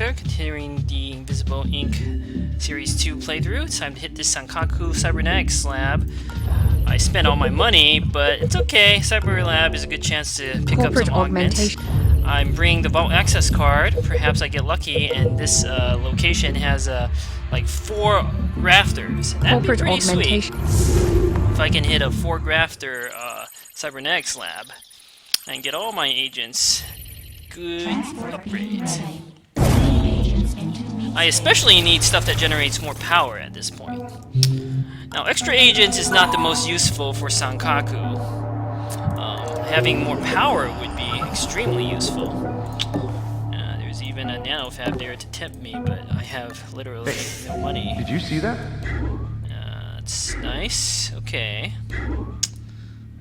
there, continuing the Invisible Ink Series 2 playthrough. It's time to hit this Sankaku Cybernetics lab. I spent all my money, but it's okay. Cyber Lab is a good chance to pick up some augments. I'm bringing the Vault Access card. Perhaps I get lucky, and this location has like 4 grafters. That'd be pretty sweet. If I can hit a 4 grafter Cybernetics lab and get all my agents good upgrades. I especially need stuff that generates more power at this point. Now, extra agents is not the most useful for Sankaku. Having more power would be extremely useful. There's even a nanofab there to tempt me, but I have literally no money. Did you see that? That's nice. Okay.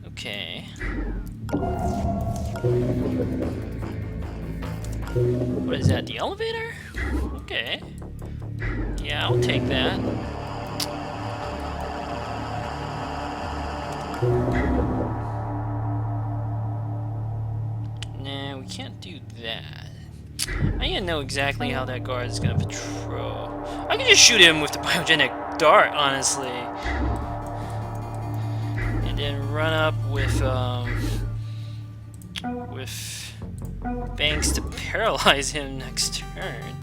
Okay. What is that, the elevator? Okay. Yeah, I'll take that. Nah, we can't do that. I need to know exactly how that guard is gonna patrol. I can just shoot him with the biogenic dart, honestly. And then run up with Banks to paralyze him next turn.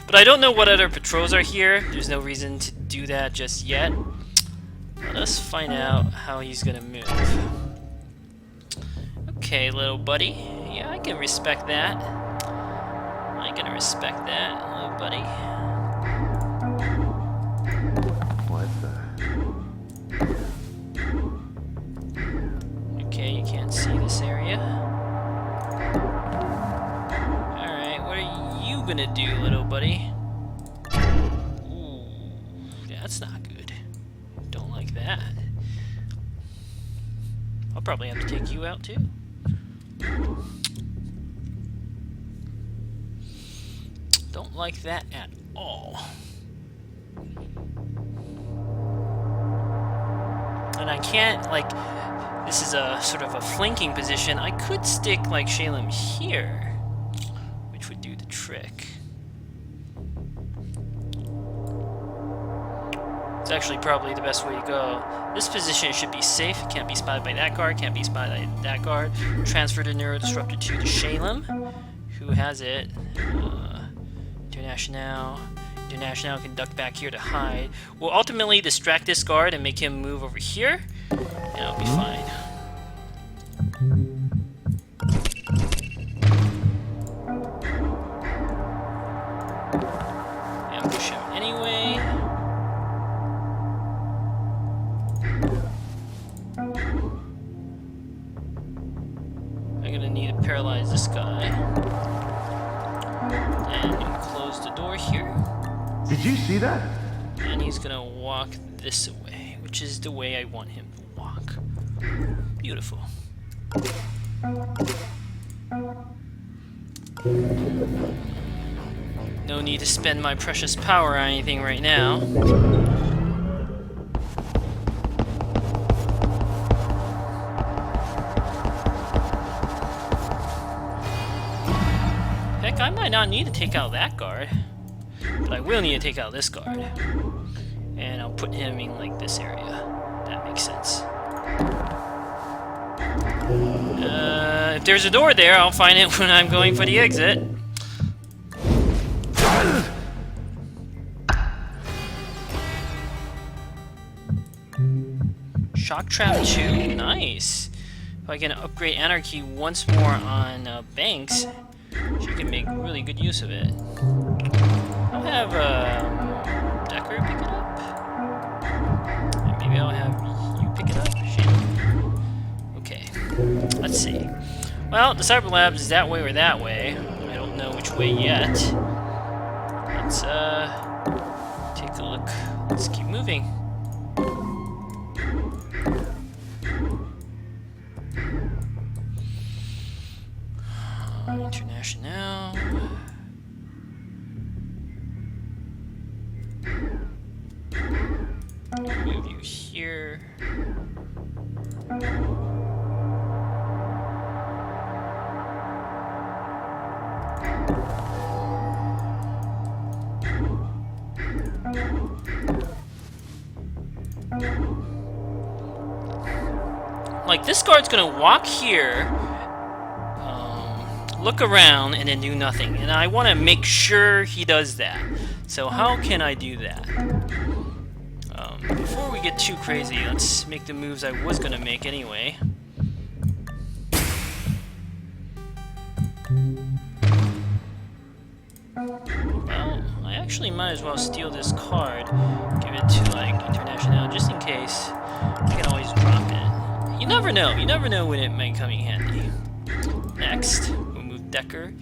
But I don't know what other patrols are here. There's no reason to do that just yet. Let us find out how he's gonna move. Okay, little buddy. Yeah, I can respect that. I'm gonna respect that, little buddy. What the? Okay, you can't see this area. Alright, what are you gonna do, little buddy? Ooh, that's not good. Don't like that. I'll probably have to take you out too. Don't like that at all. And I can't, like, this is a sort of a flanking position. I could stick, like, Shalem here, which would do the trick. It's actually probably the best way to go. This position should be safe. It can't be spotted by that guard, can't be spotted by that guard. Transfer the Neurodisruptor to the Shalem, who has it. Internationale can duck back here to hide. We'll ultimately distract this guard and make him move over here, and I'll be fine. Ambush him anyway. I'm gonna need to paralyze this guy. And close the door here. Did you see that? And he's gonna walk this way, which is the way I want him to walk. Beautiful. No need to spend my precious power on anything right now. Heck, I might not need to take out that guard, but I will need to take out this guard. And I'll put him in, like, this area. That makes sense. If there's a door there, I'll find it when I'm going for the exit. Shock Trap 2, nice. If I can upgrade Anarchy once more on Banks, she can make really good use of it. I'll have Deckard pick it up. And maybe I'll have you pick it up. Okay, let's see. Well, the Cyber Labs is that way or that way. I don't know which way yet. Let's take a look. Let's keep moving. Internationale. Move you here. Like, this guard's gonna walk here, look around, and then do nothing. And I want to make sure he does that. So how can I do that? Before we get too crazy, let's make the moves I was gonna make anyway. Well, I actually might as well steal this card, give it to, like, Internationale, just in case. I can always drop it. You never know. You never know when it might come in handy. Next, we'll move Deckard.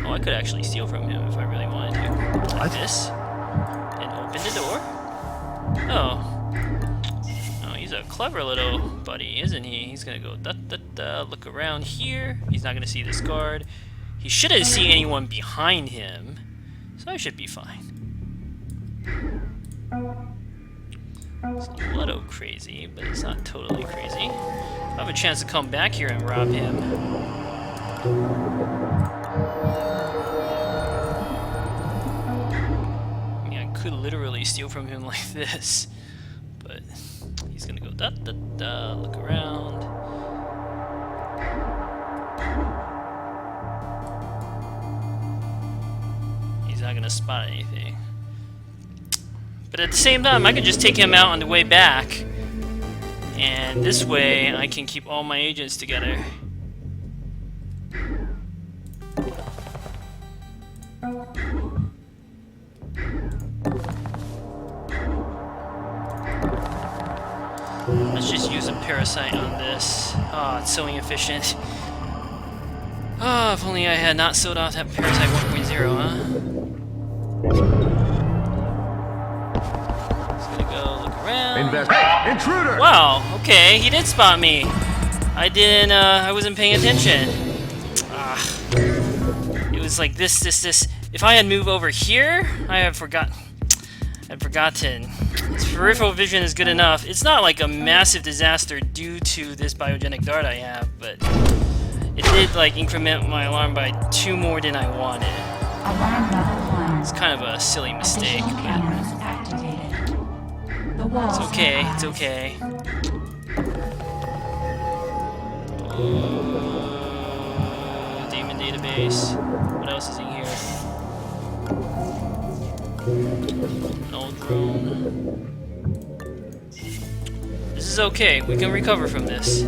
Oh, I could actually steal from him if I really wanted to. Like this. And open the door. Oh. Oh, he's a clever little buddy, isn't he? He's gonna go da-da-da, look around here. He's not gonna see this guard. He shouldn't see anyone behind him, so I should be fine. It's a little crazy, but it's not totally crazy. I have a chance to come back here and rob him. I mean, I could literally steal from him like this, but he's gonna go da-da-da, look around. He's not gonna spot anything. But at the same time, I could just take him out on the way back. And this way, I can keep all my agents together. Let's just use a parasite on this. Oh, it's so inefficient. Oh, if only I had not sold off that parasite 1.0, huh? Hey, intruder! Wow, okay, he did spot me. I didn't, I wasn't paying attention. It was like this. If I had moved over here, I'd forgotten. His peripheral vision is good enough. It's not like a massive disaster due to this biogenic dart I have, but it did, like, increment my alarm by 2 more than I wanted. It's kind of a silly mistake, but it's okay, it's okay. Demon database. What else is in here? No drone. This is okay, we can recover from this.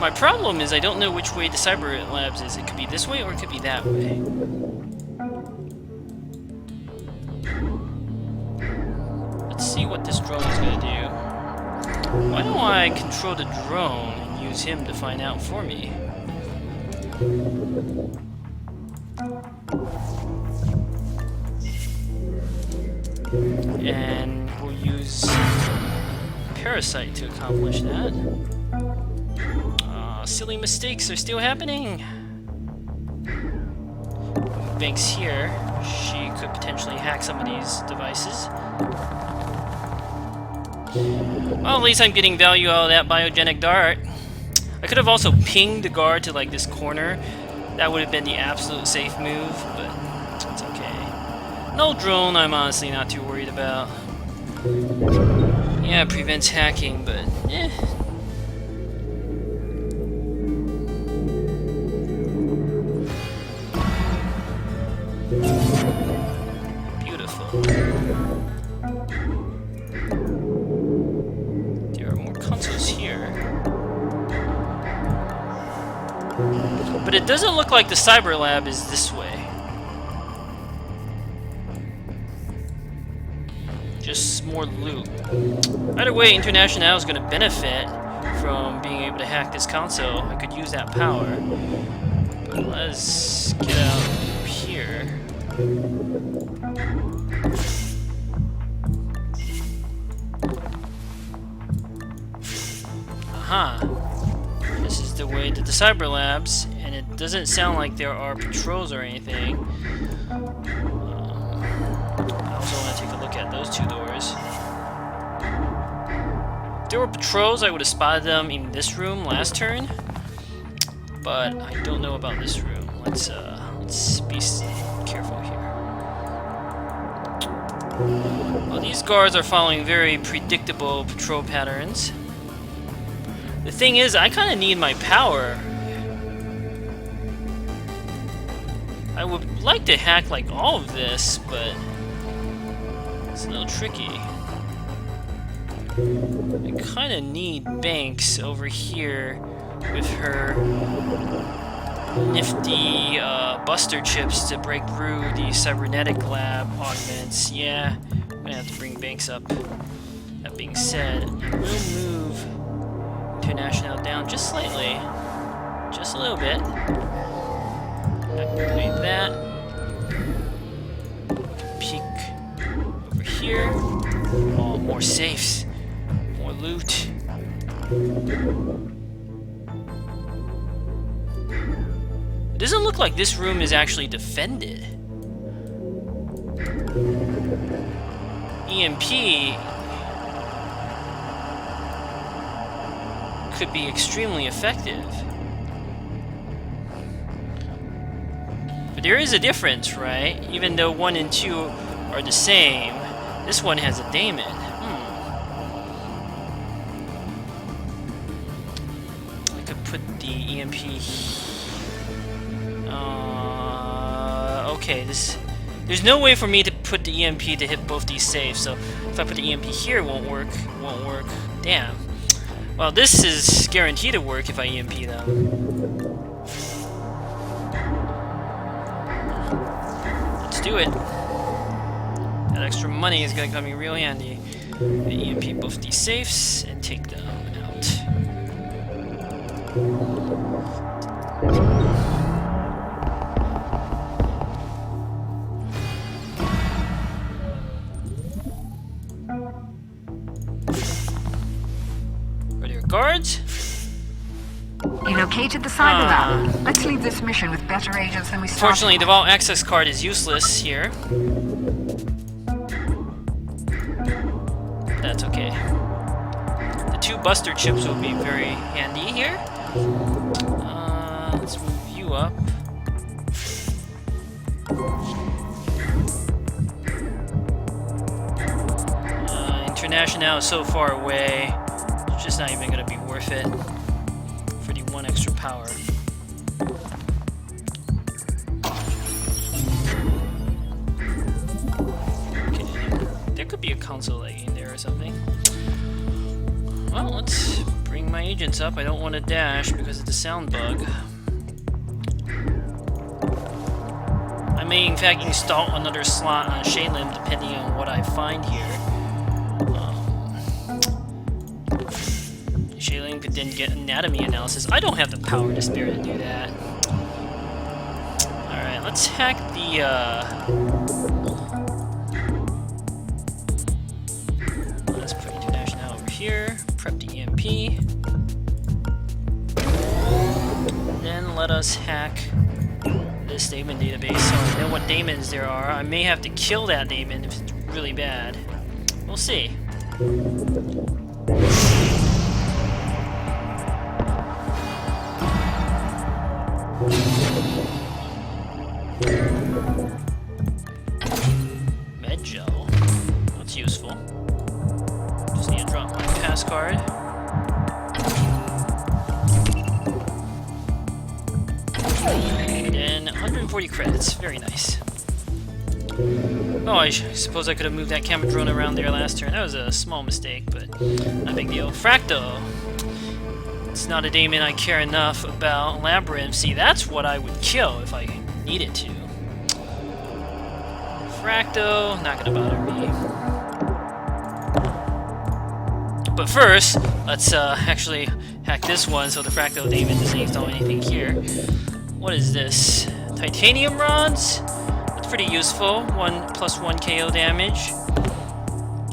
My problem is I don't know which way the Cyber Labs is. It could be this way or it could be that way. Let's see what this drone is going to do. Why don't I control the drone and use him to find out for me? And we'll use Parasite to accomplish that. Silly mistakes are still happening. Banks here. She could potentially hack some of these devices. Well, at least I'm getting value out of that biogenic dart. I could have also pinged the guard to, like, this corner. That would have been the absolute safe move, but it's okay. No drone I'm honestly not too worried about. Yeah, it prevents hacking, but eh. Beautiful. There are more consoles here. But it doesn't look like the Cyber Lab is this way. Just more loot. Either way, Internationale is going to benefit from being able to hack this console. I could use that power. But let's get out here. Aha. This is the way to the Cyber Labs, and it doesn't sound like there are patrols or anything. I also want to take a look at those 2 doors. there were patrols, I would have spotted them in this room last turn. But I don't know about this room. Let's be careful here. Well, these guards are following very predictable patrol patterns. The thing is, I kind of need my power. I would like to hack like all of this, but it's a little tricky. I kind of need Banks over here with her nifty buster chips to break through the cybernetic lab augments. Yeah, I'm gonna have to bring Banks up. That being said, I will move Internationale down just slightly. Just a little bit. Activate that. Peek over here. Oh, more safes. More loot. It doesn't look like this room is actually defended. EMP could be extremely effective. But there is a difference, right? Even though 1 and 2 are the same, this one has a daemon. I could put the EMP. Okay, there's no way for me to put the EMP to hit both these safes. So if I put the EMP here, it won't work. Won't work. Damn. Well, this is guaranteed to work if I EMP them. Let's do it. That extra money is gonna come in real handy. I EMP both these safes and take them out. Are there guards? You located the cyber lab. Let's leave this mission with better agents than we started. Fortunately, the vault access card is useless here. That's okay. The 2 buster chips will be very handy here. Let's move you up. Internationale is so far away, it's just not even going to be worth it for the 1 extra power. Okay, there could be a console like in there or something. Well, let's bring my agents up. I don't want to dash because of the sound bug. I may in fact install another slot on Shalem depending on what I find here. Shalem could then get anatomy analysis. I don't have the power to spare to do that. Alright, let's hack the let's put Internationale over here. Prep the EMP. Then let us hack this daemon database so I know what daemons there are. I may have to kill that daemon if it's really bad. We'll see. Med gel. That's useful. Just need to drop my pass card. And 140 credits. Very nice. Oh, I suppose I could have moved that camera drone around there last turn. That was a small mistake, but not a big deal. Fracto. It's not a daemon I care enough about. Labyrinth. See, that's what I would kill if I needed to. Fracto, not gonna bother me. But first, let's actually hack this one so the Fracto daemon doesn't install anything here. What is this? Titanium rods? That's pretty useful. 1+1 KO damage.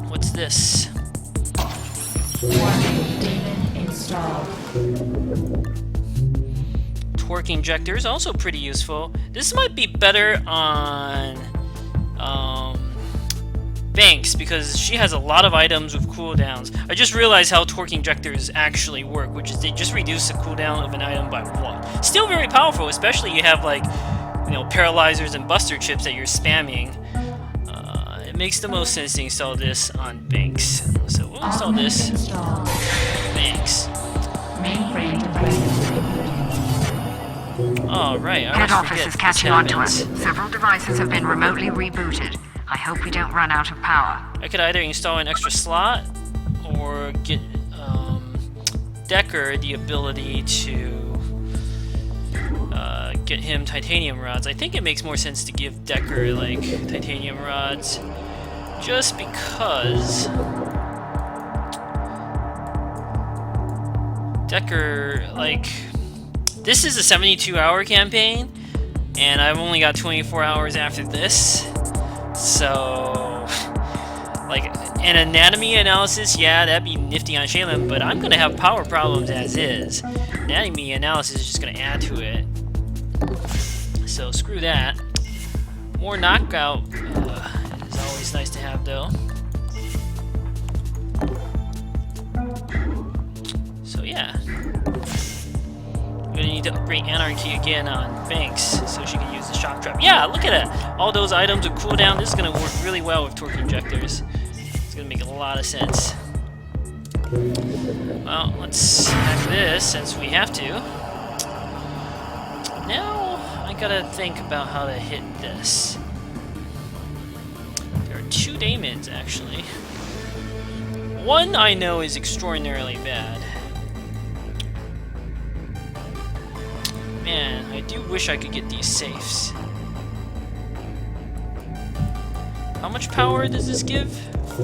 What's this? Torque injectors, also pretty useful. This might be better on Banks Banks, because she has a lot of items with cooldowns. I just realized how torque injectors actually work, which is they just reduce the cooldown of an item by 1. Still very powerful, especially you have like, you know, paralyzers and buster chips that you're spamming. It makes the most sense to install this on Banks. So we'll install this. Banks. Alright, I Head always office forget is this catching on to us. happens. Several devices have been remotely rebooted. I hope we don't run out of power. I could either install an extra slot or get Deckard the ability to get him titanium rods. I think it makes more sense to give Deckard like titanium rods, just because Deckard, like, this is a 72-hour campaign, and I've only got 24 hours after this. So, like, an anatomy analysis, yeah, that'd be nifty on Shalem, but I'm gonna have power problems as is. Anatomy analysis is just gonna add to it. So, screw that. More knockout is always nice to have, though. So, yeah. I'm gonna need to upgrade Anarchy again on Banks so she can use the shock trap. Yeah, look at that! All those items with cooldown. This is gonna work really well with torque injectors. It's gonna make a lot of sense. Well, let's hack this since we have to. Now I gotta think about how to hit this. There are 2 daemons actually. One I know is extraordinarily bad. Man, I do wish I could get these safes. How much power does this give?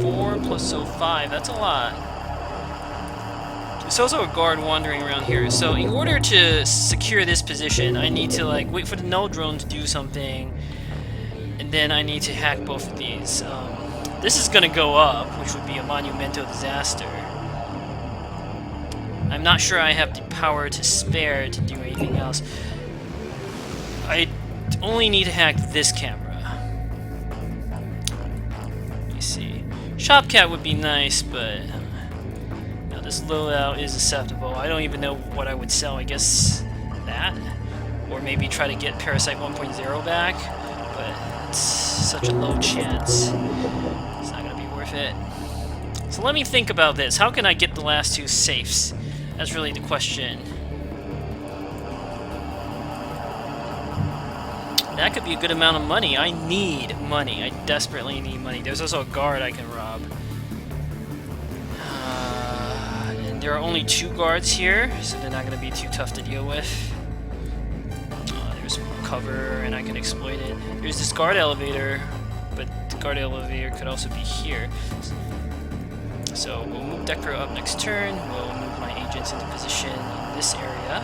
4 plus 5. That's a lot. There's also a guard wandering around here. So in order to secure this position, I need to like wait for the null drone to do something, and then I need to hack both of these. This is gonna go up, which would be a monumental disaster. I'm not sure I have the power to spare to do anything else. I only need to hack this camera. Let me see. Shopcat would be nice, but no, this loadout is acceptable. I don't even know what I would sell. I guess that, or maybe try to get Parasite 1.0 back, but it's such a low chance. It's not gonna be worth it. So let me think about this. How can I get the last 2 safes? That's really the question. That could be a good amount of money. I need money. I desperately need money. There's also a guard I can rob. And there are only 2 guards here, so they're not going to be too tough to deal with. There's cover, and I can exploit it. There's this guard elevator, but the guard elevator could also be here. So we'll move Deckard up next turn. We'll move my agents into position in this area.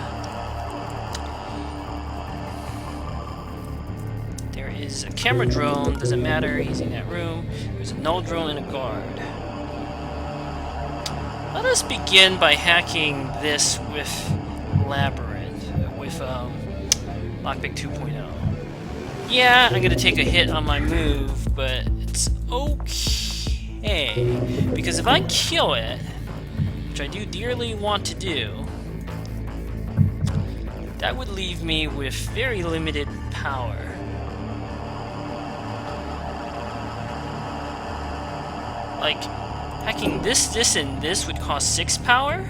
There is a camera drone, doesn't matter, he's in that room. There's a null drone and a guard. Let us begin by hacking this with Labyrinth, with Lockpick 2.0. Yeah, I'm gonna take a hit on my move, but it's okay. Because if I kill it, which I do dearly want to do, that would leave me with very limited power. Like, hacking this, and this would cost 6 power?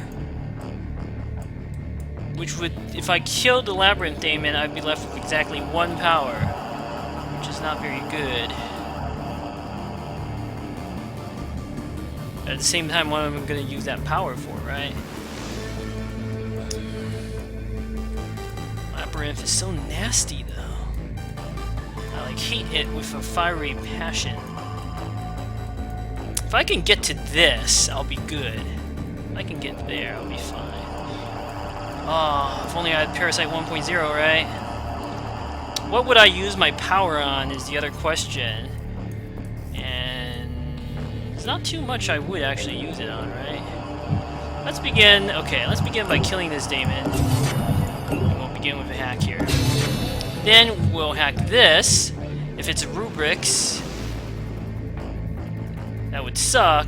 Which would, if I killed the Labyrinth Daemon, I'd be left with exactly 1 power, which is not very good. At the same time, what am I going to use that power for, right? Labyrinth is so nasty, though. I like hate it with a fiery passion. If I can get to this, I'll be good. If I can get there, I'll be fine. Oh, if only I had Parasite 1.0, right? What would I use my power on is the other question. And there's not too much I would actually use it on, right? Let's begin. Okay, let's begin by killing this Daemon. And we'll begin with a hack here. Then we'll hack this. If it's rubrics, That would suck.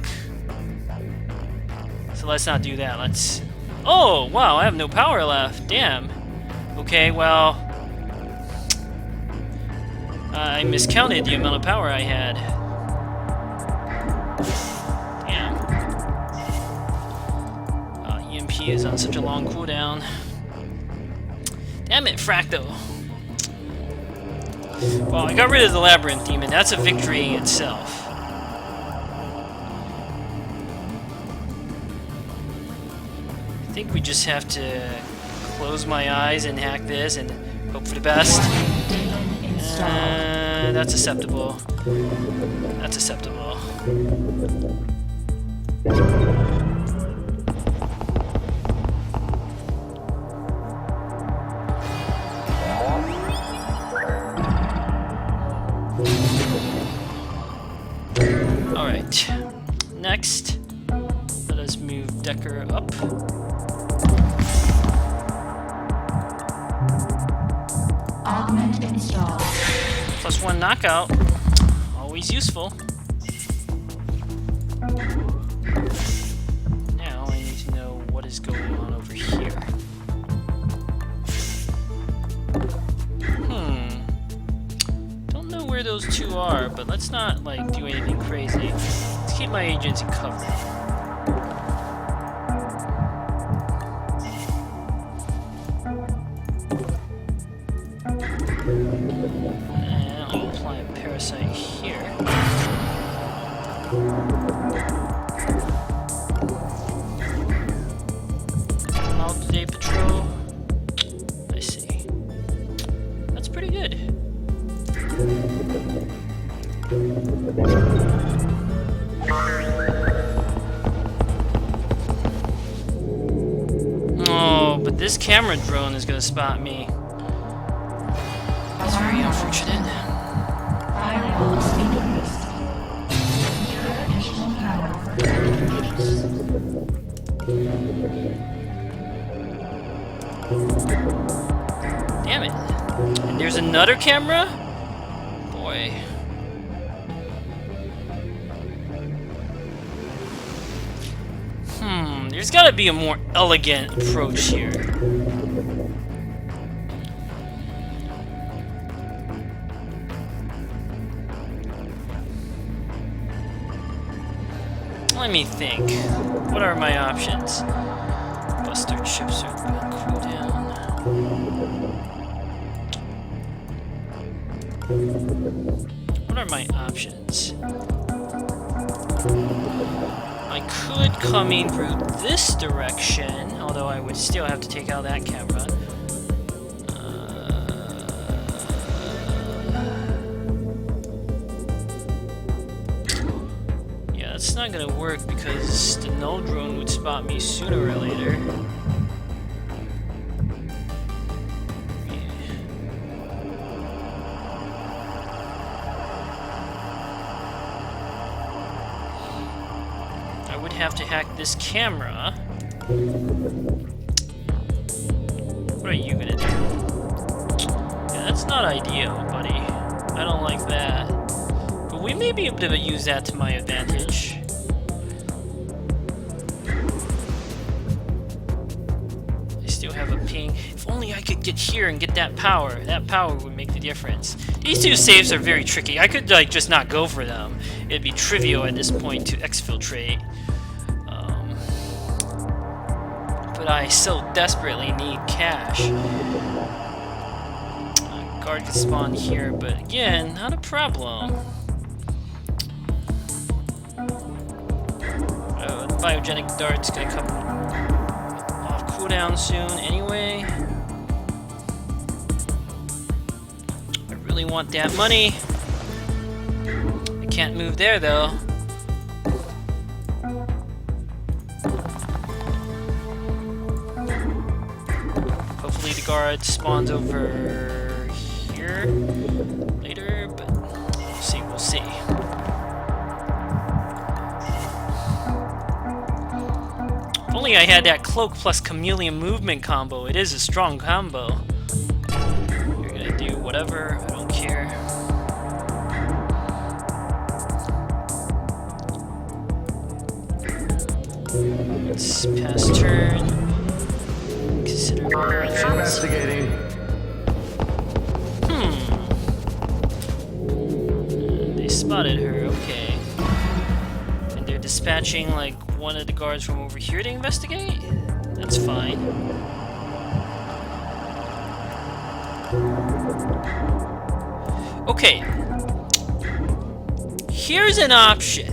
So let's not do that. Let's... Oh, wow, I have no power left. Damn. Okay, well... I miscounted the amount of power I had. Damn. EMP is on such a long cooldown. Damn it, Fracto. Well, I got rid of the Labyrinth Demon. That's a victory in itself. I think we just have to close my eyes and hack this and hope for the best. That's acceptable. That's acceptable. Alright. Next, let us move Deckard up. Augment installed. +1 knockout. Always useful. Now I need to know what is going on over here. Don't know where those two are, but let's not like do anything crazy. Let's keep my agents in cover. I'll apply a parasite here. All-day patrol. I see. That's pretty good. Oh, but this camera drone is gonna spot me. That's very unfortunate. Firewall extinguished. Additional power Damn it. And there's another camera? Boy. There's gotta be a more elegant approach here. Let me think. What are my options? Buster chips are on cooldown. What are my options? I could come in through this direction, although I would still have to take out that camera. Yeah, that's not gonna work because the null drone would spot me sooner or later. Have to hack this camera. What are you gonna do? Yeah, that's not ideal, buddy. I don't like that. But we may be able to use that to my advantage. I still have a ping. If only I could get here and get that power. That power would make the difference. These two saves are very tricky. I could like just not go for them. It'd be trivial at this point to exfiltrate. But I so desperately need cash. Guard can spawn here, but again, not a problem. The biogenic dart's gonna come off cooldown soon anyway. I really want that money. I can't move there though. Hopefully the guard spawns over here later, but we'll see, we'll see. If only I had that cloak plus chameleon movement combo. It is a strong combo. You're gonna do whatever, I don't care. Let's pass turn. Consider my options. Investigating. They spotted her, okay. And they're dispatching like one of the guards from over here to investigate? That's fine. Okay. Here's an option.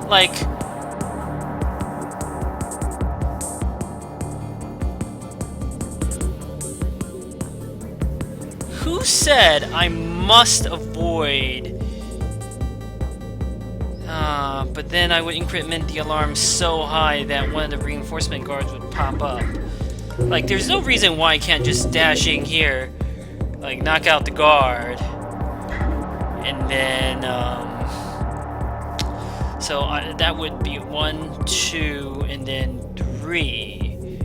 Like, who said I must avoid? But then I would increment the alarm so high that one of the reinforcement guards would pop up. Like, there's no reason why I can't just dash in here, like, knock out the guard, and then, so that would be 1, 2, and then 3.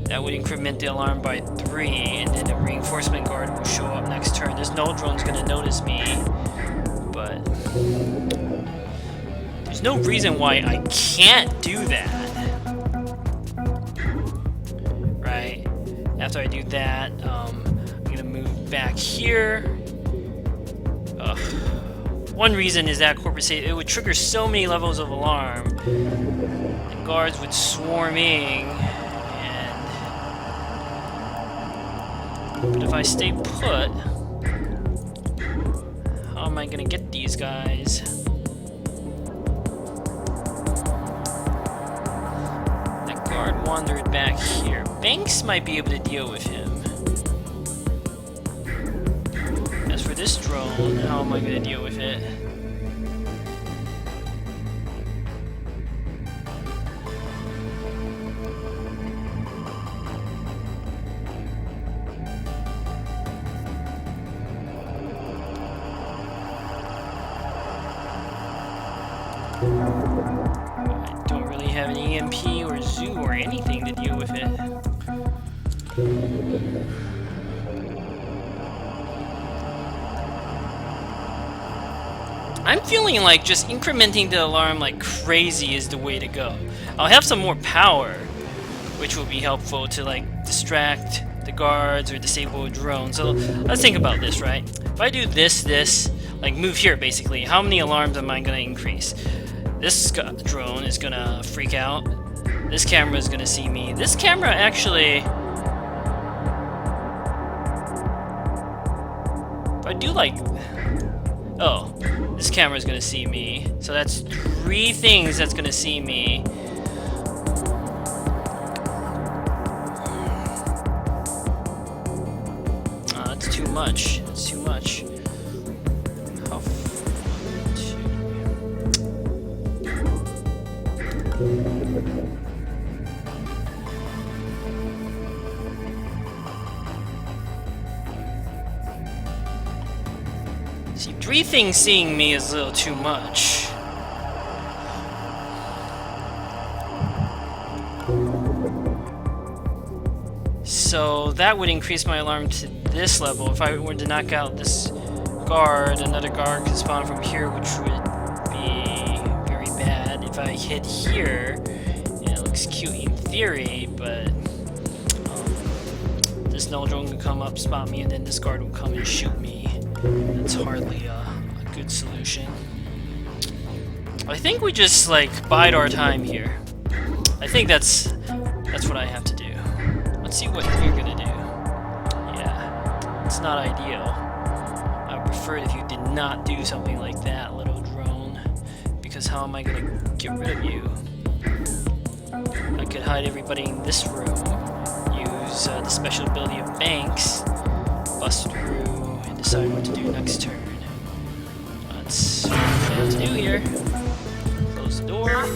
That would increment the alarm by 3, and then the reinforcement guard will show up next turn. There's no drone's gonna notice me, but there's no reason why I can't do that. Right? After I do that, I'm gonna move back here. One reason is that corporate safety, it would trigger so many levels of alarm. The guards would swarm in, but if I stay put, how am I gonna get these guys? That guard wandered back here. Banks might be able to deal with him. As for this drone, how am I gonna deal with it? I don't really have an EMP or zoo or anything to deal with it. I'm feeling like just incrementing the alarm like crazy is the way to go. I'll have some more power, which will be helpful to like distract the guards or disable a drone. So let's think about this, right? If I do this, like move here basically, how many alarms am I gonna increase? This drone is gonna freak out. This camera is gonna see me. This camera actually, if I do like, oh, this camera is gonna see me. So that's 3 things that's gonna see me. That's too much. That's too much. How See, 3 things seeing me is a little too much. So that would increase my alarm to this level. If I were to knock out this guard, another guard could spawn from here, which would be very bad. If I hit here, it looks cute in theory, but this null drone could come up, spot me, and then this guard will come and shoot me. That's hardly a good solution. I think we just like bide our time here. I think that's what I have to do. Let's see what you're gonna do. Yeah, it's not ideal. I would prefer it if you did not do something like that, little drone, because how am I gonna get rid of you? I could hide everybody in this room, use the special ability of Banks, bust through, and decide what to do next turn. That's what I have to do here. Close the door.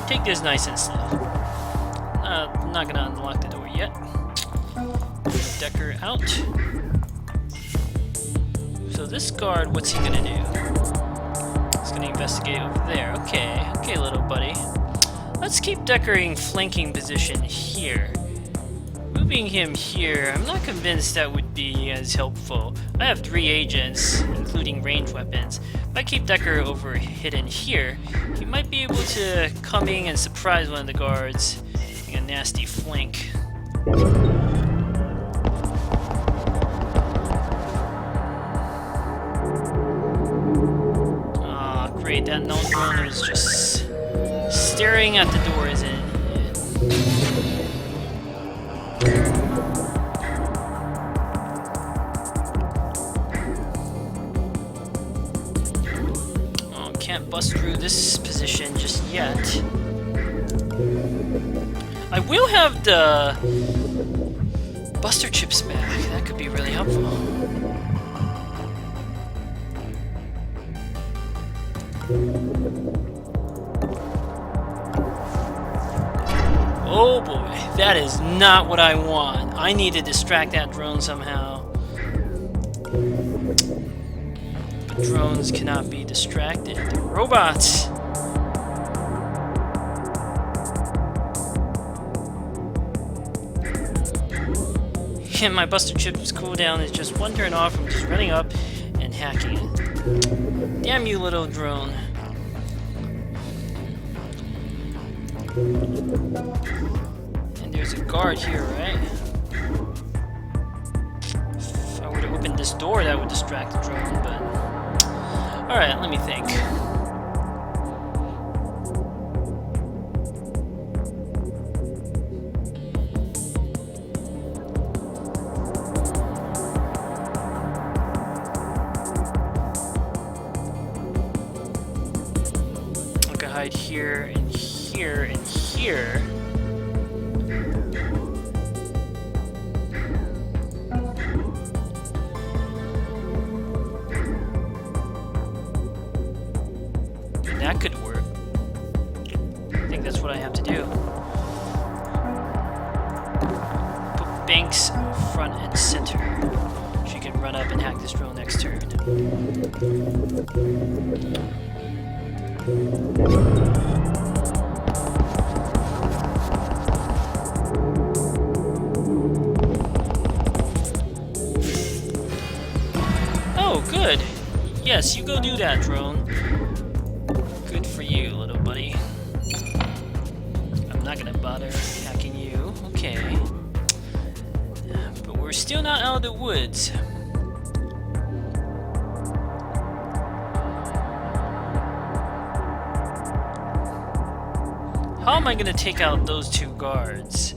Take this nice and slow. I'm not gonna unlock the door yet. Deckard out. So this guard, what's he gonna do? He's gonna investigate over there. Okay, okay, little buddy. Let's keep Deckard in flanking position here. Moving him here, I'm not convinced that would be as helpful. I have 3 agents, including ranged weapons. If I keep Deckard over hidden here, he might be able to come in and surprise one of the guards, getting a nasty flank. Ah, great, that null drone is just staring at the door, isn't it? Oh, can't bust through this position just yet. I will have the Buster chips back. That could be really helpful. Oh boy, that is not what I want. I need to distract that drone somehow. But drones cannot be distracted. Robots! And my Buster Chip's cooldown is just one turn off from just running up and hacking it. Damn you, little drone. And there's a guard here, right? If I were to open this door, that would distract the drone, but... Alright, let me think. I could hide here and here and here. That could work. I think that's what I have to do. Put Banks front and center. She can run up and hack this drone next turn. Oh, good. Yes, you go do that, drone. Good for you, little buddy. I'm not gonna bother hacking you. Okay. But we're still not out of the woods. How am I gonna take out those 2 guards?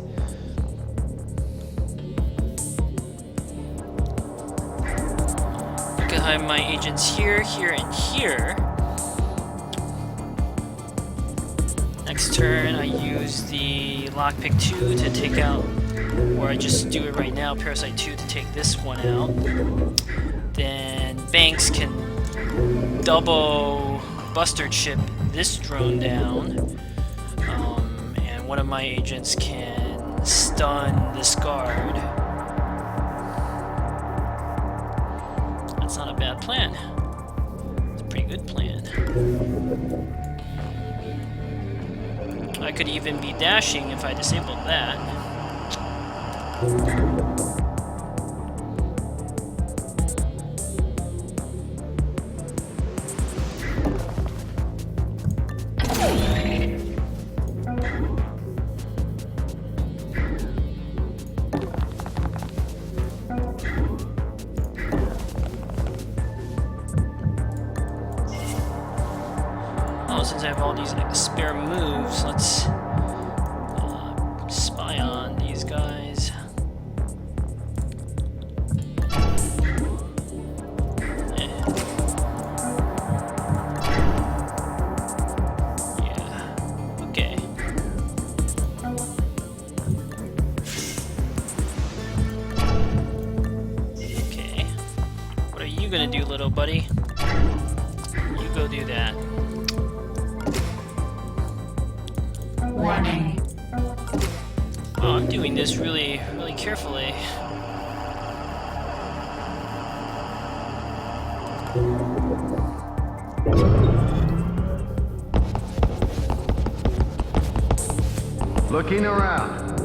I could hide my agents here, here, and here. Next turn, I use the Lockpick 2 to take out, or I just do it right now, Parasite 2 to take this one out. Then Banks can double Buster Chip this drone down. And one of my agents can stun this guard. That's not a bad plan. It's a pretty good plan. I could even be dashing if I disabled that. Since I have all these spare moves, let's spy on these guys. Yeah. Okay. Okay. What are you gonna do, little buddy? You go do that. Warning. Oh, I'm doing this really carefully. Looking around.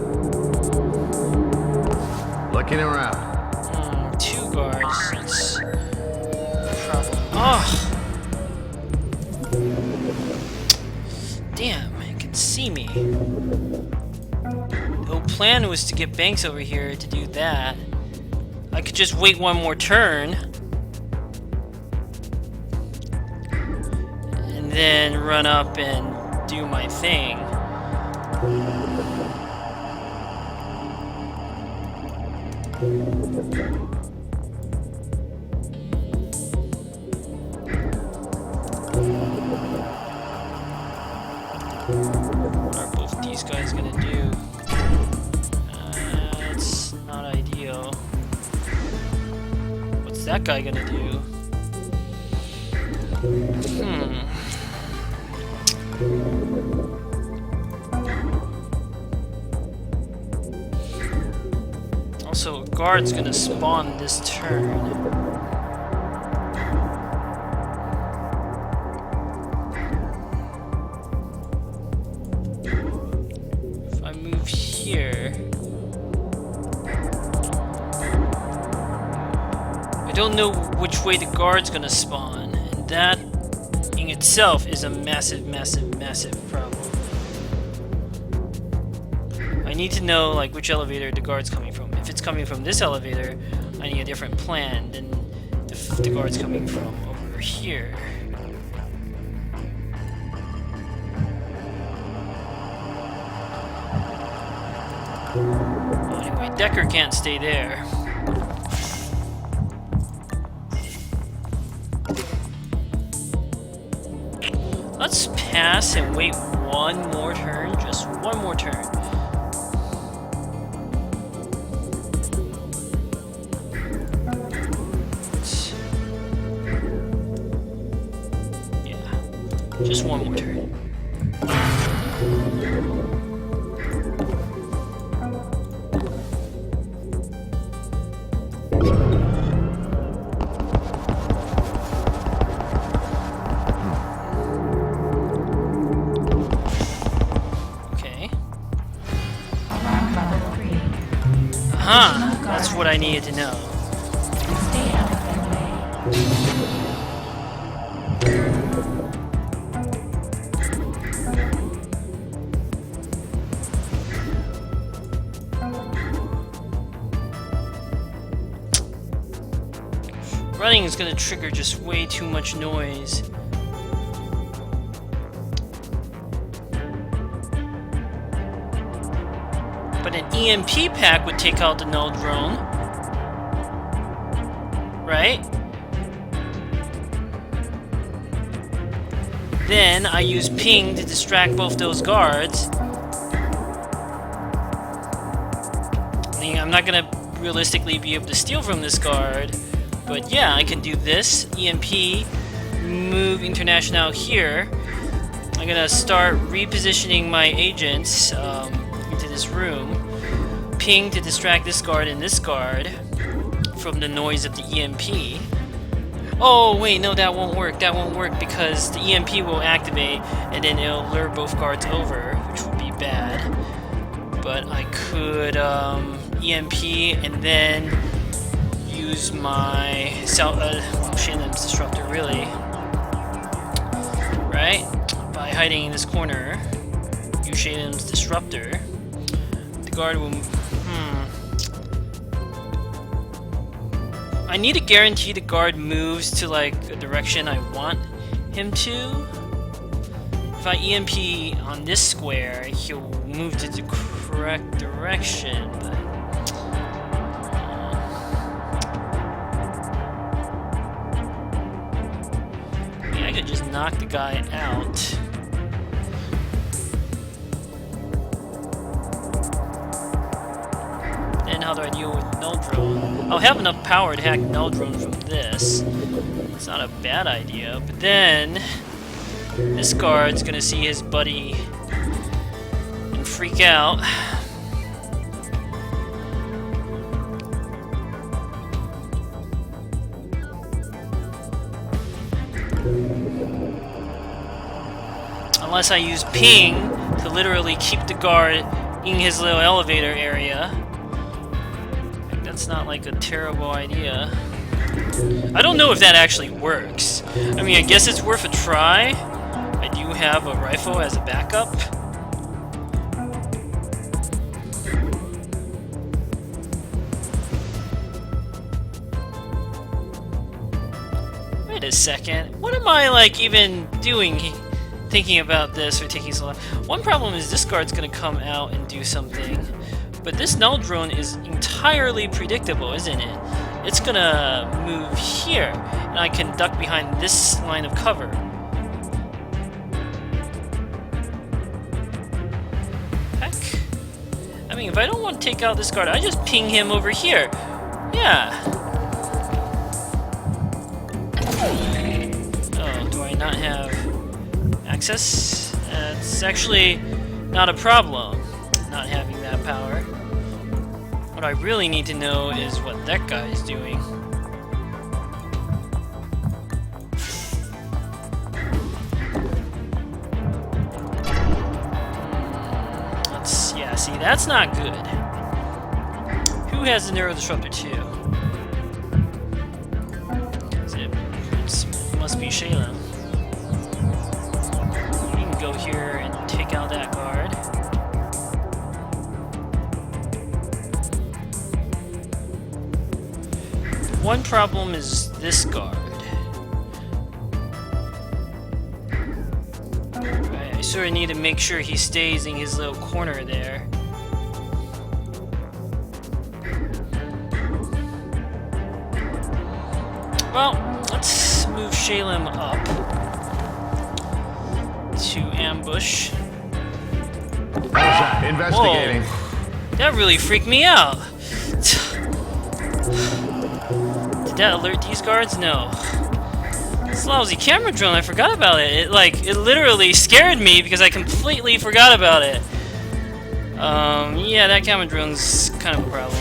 Looking around. 2 guards. That's a problem. Oh! Damn, it can see me. The whole plan was to get Banks over here to do that. I could just wait one more turn. And then run up and do my thing. What are both these guys gonna do? It's not ideal. What's that guy gonna do? Also, a guard's gonna spawn this turn. If I move here, I don't know which way the guard's gonna spawn, and that in itself is a massive, massive, massive problem. I need to know like which elevator the guard's coming from. If it's coming from this elevator, I need a different plan than if the guard's coming from over here. Well, anyway, Deckard can't stay there. Let's pass and wait one more turn, just one more turn. Yeah, just one more turn. That's what I needed to know. Stay out of their way. Running is going to trigger just way too much noise. But an EMP pack would take out the null drone. Right? Then I use ping to distract both those guards. I mean, I'm not gonna realistically be able to steal from this guard, but yeah, I can do this. EMP, move Internationale here. I'm gonna start repositioning my agents into this room. Ping to distract this guard and this guard from the noise of the EMP. Oh wait, no, that won't work. That won't work because the EMP will activate and then it'll lure both guards over, which would be bad. But I could EMP and then use my Shalem's disruptor, really. Right? By hiding in this corner, use Shalem's disruptor. The guard will. I need to guarantee the guard moves to like a direction I want him to. If I EMP on this square, he'll move to the correct direction, but I could just knock the guy out. Then how do I deal with null drone? I'll have enough power to hack null drone from this. It's not a bad idea, but then this guard's gonna see his buddy and freak out. Unless I use ping to literally keep the guard in his little elevator area. That's not like a terrible idea. I don't know if that actually works. I mean, I guess it's worth a try. I do have a rifle as a backup. Wait a second. What am I, like, even doing thinking about this or taking so long? One problem is this guard's gonna come out and do something. But this null drone is entirely predictable, isn't it? It's gonna move here, and I can duck behind this line of cover. Heck. I mean, if I don't want to take out this guard, I just ping him over here. Yeah. Oh, do I not have access? It's actually not a problem, not having that power. What I really need to know is what that guy is doing. Yeah, see, that's not good. Who has the Neuro Disruptor 2? It must be Shalem. We can go here and take out that guard. One problem is this guard. Right, I sort of need to make sure he stays in his little corner there. Well, let's move Shalem up to ambush. Investigating. Whoa, that really freaked me out. Did that alert these guards? No. This lousy camera drone, I forgot about it. It literally scared me because I completely forgot about it. Yeah, that camera drone's kind of a problem.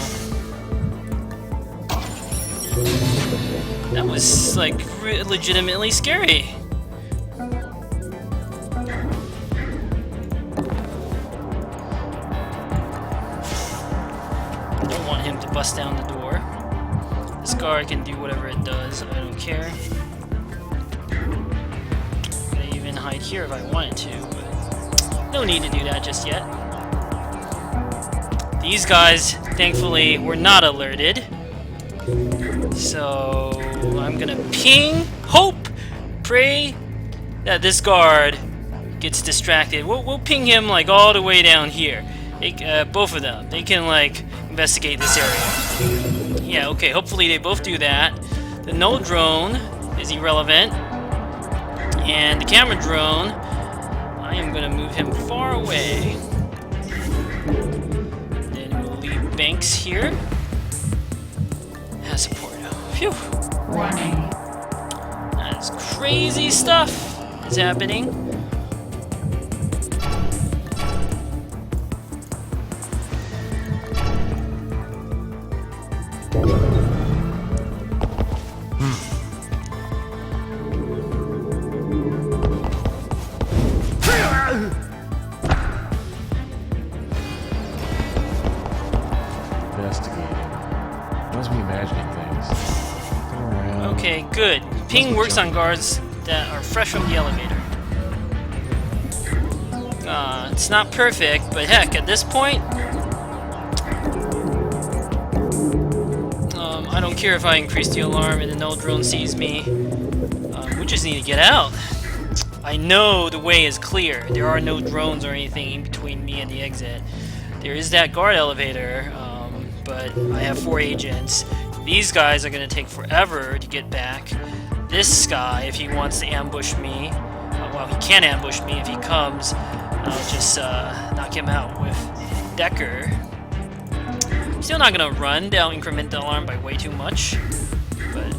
That was, like, legitimately scary. Don't want him to bust down the door. This guard can do whatever it does, I don't care. I could even hide here if I wanted to, but no need to do that just yet. These guys, thankfully, were not alerted. So I'm gonna ping, hope, pray that this guard gets distracted. We'll ping him like all the way down here. Both of them. They can like investigate this area. Yeah, okay, hopefully they both do that. The null drone is irrelevant. And the camera drone, I am gonna move him far away. Then we'll leave Banks here as support. Phew. Warning. That's crazy stuff is happening. Investigating. Must be imagining things. Okay, good. Ping works on guards that are fresh from the elevator. It's not perfect, but heck, at this point, I don't care if I increase the alarm and the null drone sees me. We just need to get out. I know the way is clear. There are no drones or anything in between me and the exit. There is that guard elevator, but I have 4 agents. These guys are going to take forever to get back. This guy, if he wants to ambush me, well, he can ambush me if he comes. I'll just knock him out with Deckard. Still not going to run. They'll increment the alarm by way too much. But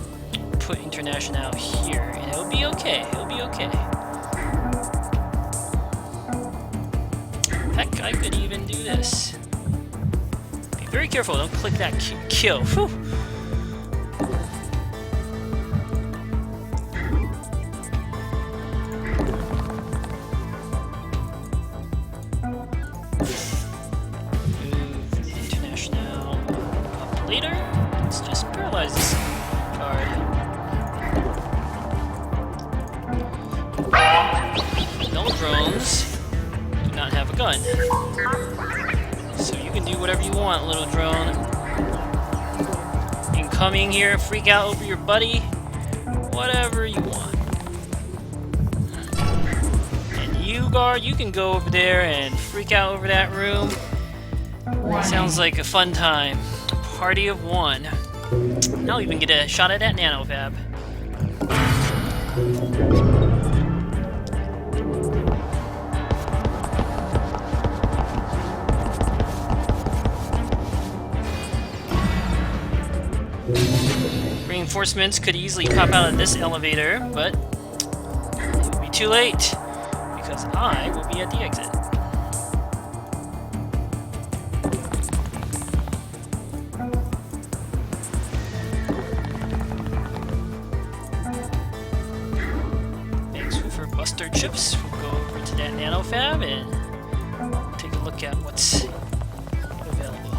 put Internationale here, and it'll be okay. It'll be okay. Heck, I could even do this. Be very careful. Don't click that kill. Whew. Let's just paralyze this guard. No drones do not have a gun. So you can do whatever you want, little drone. You can come in here, freak out over your buddy, whatever you want. And you, guard, you can go over there and freak out over that room. Sounds like a fun time. Party of one. I'll even get a shot at that nanofab. Reinforcements could easily pop out of this elevator, but it will be too late because I will be at the exit. Buster chips. We'll go over to that nanofab and take a look at what's available.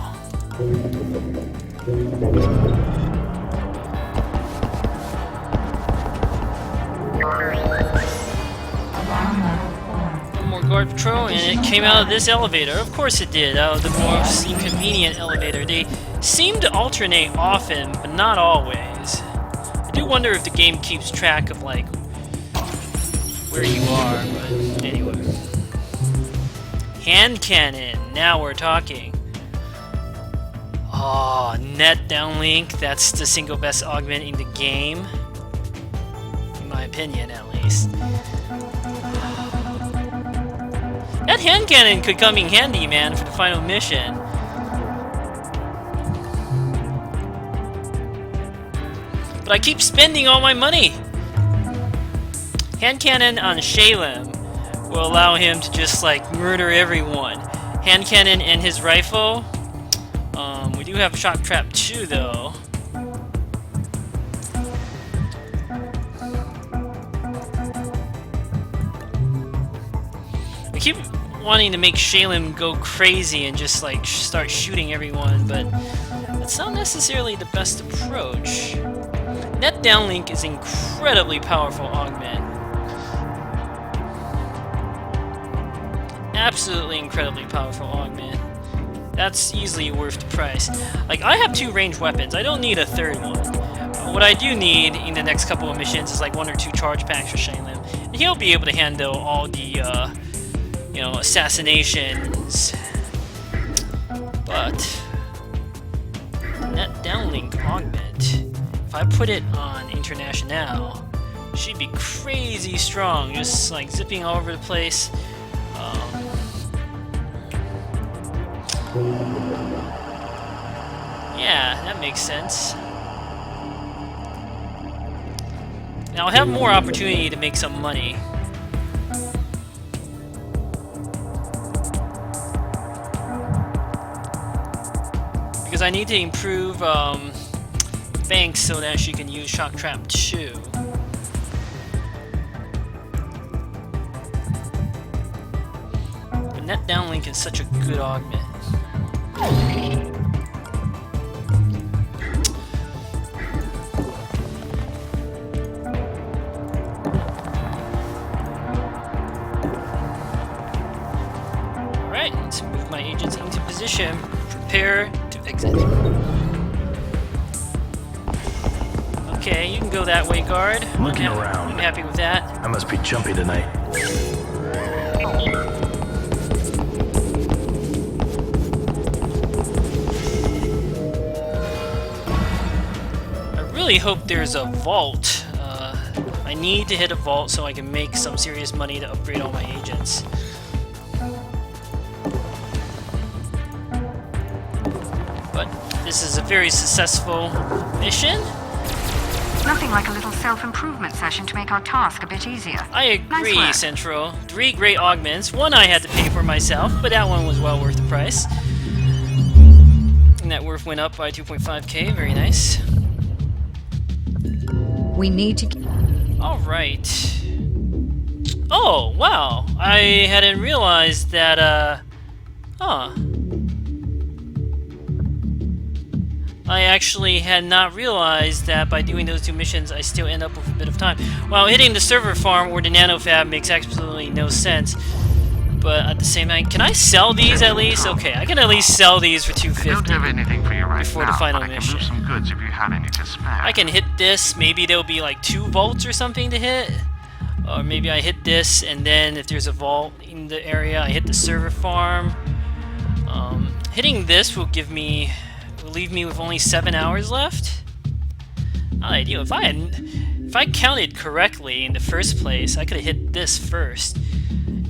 One more guard patrol, and it came out of this elevator. Of course it did, out of the most inconvenient elevator. They seem to alternate often, but not always. I do wonder if the game keeps track of, like, where you are, but anyway. Hand cannon, now we're talking. Oh, net downlink, that's the single best augment in the game. In my opinion, at least. That hand cannon could come in handy, man, for the final mission. But I keep spending all my money. Hand cannon on Shalem will allow him to just like murder everyone. Hand cannon and his rifle. We do have shock trap too, though. I keep wanting to make Shalem go crazy and just like start shooting everyone, but that's not necessarily the best approach. Net downlink is incredibly powerful augment. Absolutely incredibly powerful augment. That's easily worth the price. Like, I have 2 ranged weapons. I don't need a third one. What I do need in the next couple of missions is like 1 or 2 charge packs for Shalem. And he'll be able to handle all the, you know, assassinations. But net downlink augment. If I put it on Internationale, she'd be crazy strong, just like zipping all over the place. Yeah, that makes sense. Now I'll have more opportunity to make some money. Because I need to improve Banks so that she can use Shock Trap 2. But net downlink is such a good augment. Alright, let's move my agents into position. Prepare to exit. Okay, you can go that way, guard. Looking around. I'm happy with that. I must be jumpy tonight. I really hope there's a vault. I need to hit a vault so I can make some serious money to upgrade all my agents. But this is a very successful mission. Nothing like a little self-improvement session to make our task a bit easier. I agree, Nice work. Central. 3 great augments. One I had to pay for myself, but that one was well worth the price. Net worth went up by 2.5k. Very nice. We need to... Alright. Oh, wow. I hadn't realized that, I actually had not realized that by doing those 2 missions, I still end up with a bit of time. While hitting the server farm or the nanofab makes absolutely no sense. But at the same time, can I sell these at least? Okay, I can at least sell these for I don't $250 have anything for you right before now, the final but I can mission. move some goods if you have any to spare. I can hit this, maybe there'll be like 2 vaults or something to hit. Or maybe I hit this, and then if there's a vault in the area, I hit the server farm. Hitting this will leave me with only 7 hours left. Not ideal. If I counted correctly in the first place, I could have hit this first,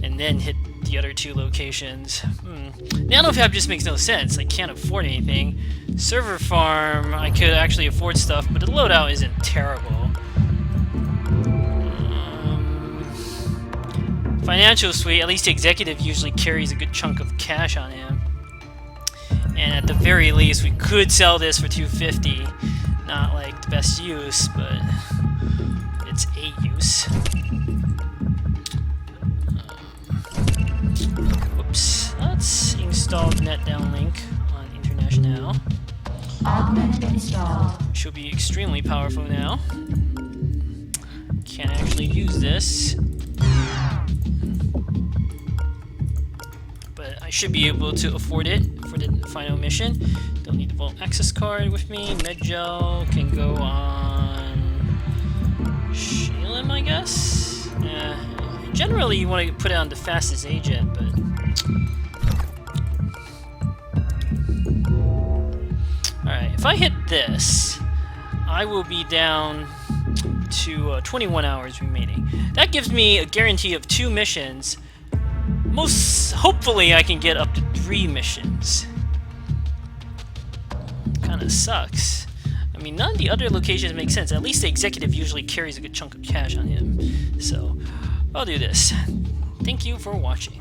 and then hit the other 2 locations. Nanofab just makes no sense. I can't afford anything. Server farm, I could actually afford stuff, but the loadout isn't terrible. Financial suite, at least the executive usually carries a good chunk of cash on him. And at the very least, we could sell this for $250. Not like the best use, but it's a use. Whoops. Let's install the net downlink on Internationale. Augment installed. Should be extremely powerful now. Can't actually use this. But I should be able to afford it for the final mission. Don't need the vault access card with me. Medgel can go on Shalem, I guess. Generally, you want to put it on the fastest agent, but alright, if I hit this, I will be down to 21 hours remaining. That gives me a guarantee of 2 missions. Hopefully I can get up to 3 missions. Kinda sucks. I mean, none of the other locations make sense. At least the executive usually carries a good chunk of cash on him. So, I'll do this. Thank you for watching.